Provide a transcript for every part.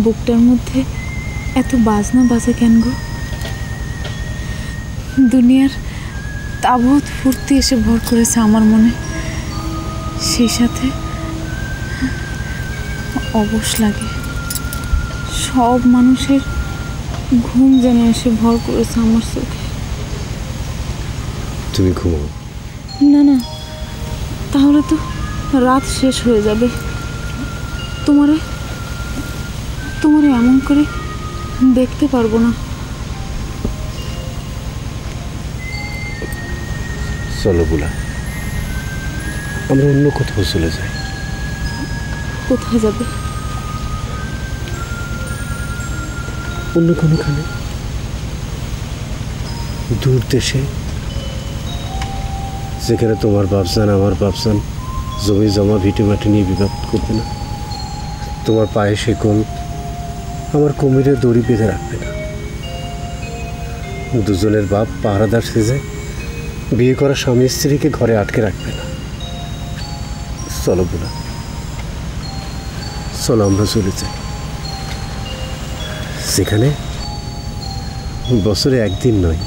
বুকটার মধ্যে এত বাজনা বাজে কেন গো? দুনিয়ার তাবৎ ফুর্তি এসে ভর করেছে আমার মনে, সেই সাথে অবশ লাগে। সব মানুষের ঘুম যেন এসে ভর করেছে আমার চোখে। তুমি ঘুমাও না না, তাহলে তো রাত শেষ হয়ে যাবে। তোমারে এমন করে দেখতে পারবো না। চলো বুলা, আমরা অন্য কোথাও চলে যাই। কোথায় যাবে? অন্য কোনোখানে, দূর দেশে, যেখানে তোমার বাপসান আমার বাপসান জমি জমা ভিটে মাটি নিয়ে বিবাদ করবে না। তোমার পায়ে শেকল আমার কোমরে দড়ি বেঁধে রাখবে না। দুজনের বাপ পাহারাদার সেজে বিয়ে করা স্বামী স্ত্রীকে ঘরে আটকে রাখবে না। চলো বুলা, চলো আমরা চলে যাই, সেখানে বছরে একদিন নয়,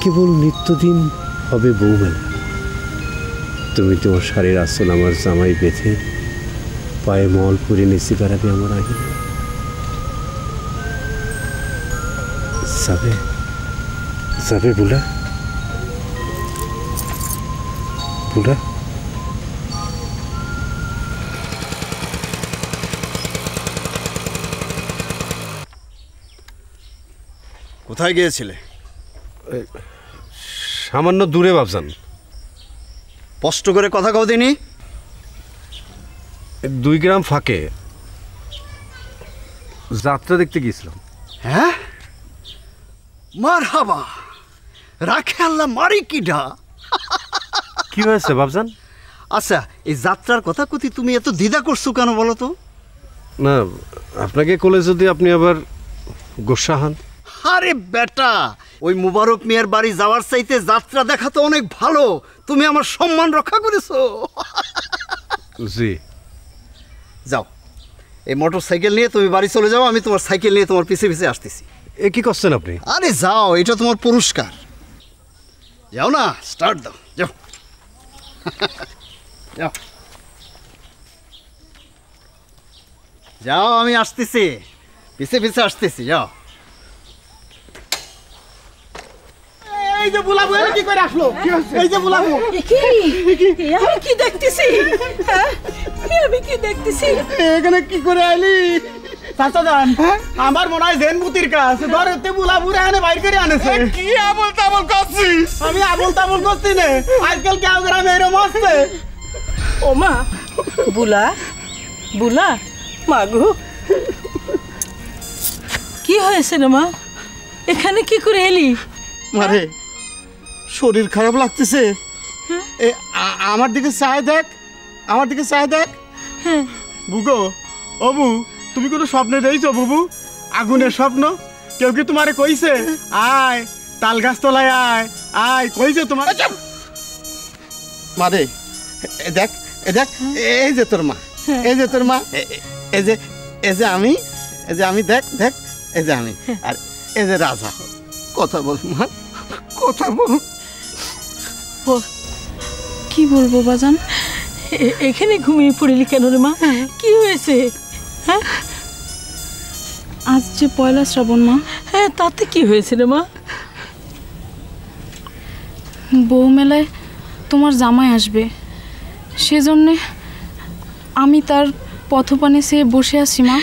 কেবল নিত্যদিন হবে বউ মেলা। তুমি তোমার শাড়ির আসল আমার জামাই বেঁধে পায়ে মল পুরে নিচে বেড়াবে আমার আগে। যাবে যাবে বুলা, বুলা। কোথায় গিয়েছিলে? সামান্য দূরে ভাবছেন। স্পষ্ট করে কথা কও দিনি। 2 গ্রাম ফাঁকে যাত্রা দেখতে গিয়েছিলাম। হ্যাঁ, মারহাবা, রাখে আল্লাহ মারি কিডা। কি হয়েছে ভাবছেন? আচ্ছা, এই যাত্রার কথা কথি তুমি এত দ্বিধা করছো কেন বলো তো? না, আপনাকে কোলে যদি আপনি আবার গোসা হন। আরে বেটা, ওই মুবারক মিয়ার বাড়ি যাওয়ার চাইতে যাত্রা দেখা তো অনেক ভালো। তুমি আমার সম্মান রক্ষা করেছো। জি, যাও, এই মোটর সাইকেল নিয়ে তুমি বাড়ি চলে যাও, আমি তোমার সাইকেল নিয়ে তোমার পিছে পিছে আসতেছি। এ কি করছেন আপনি? আরে যাও, এটা তোমার পুরস্কার। যাও না, স্টার্ট দাও, যাও। যাও যাও, আমি আসতেছি, পিছে পিছে আসতেছি, যাও। এই যে বুলাবু কি করে আসলো? এই যে বুলাবু আমি কি দেখতেছি? আমি কি দেখতেছি? এখানে কি করে আইলি? চাচা জান, আমার মনে হয় জেন বুতির কাজ ঘরেতে বুলাবু রে বাইর করে আনেছে। কি আবল তাবল করছিস? আমি আবল তাবল করছি না, আজকাল কেউ গ্রামে এরম আসছে। ও মা, বুলা বুলা, মাগো কি হয়েছে রে মা? এখানে কি করে এলি? মারে শরীর খারাপ লাগতেছে। আমার দিকে চায় দেখ, আমার দিকে চায় দেখ। বুগো, ও বু, তুমি কোনো স্বপ্নে দেখছো বুবু? আগুনের স্বপ্ন? কেউ কি তোমারে কইছে আয় তাল গাছ তলায় আয় আয় কইছে তোমার? মারে দেখ, দেখ, এই যে তোর মা, এই যে তোর মা, এই যে আমি, দেখ দেখ, এই যে আমি, আর এই যে রাজা। কথা বল মা, কথা বল। কি বলবো বাজান? এখানে ঘুমিয়ে পড়িলি কেন রে মা? কি হয়েছে? হ্যাঁ, আজ যে পয়লা শ্রাবণ মা। হ্যাঁ, তাতে কি হয়েছে রে মা? বউ মেলায় তোমার জামাই আসবে, সেজন্যে আমি তার পথপানে সে বসে আছি মা।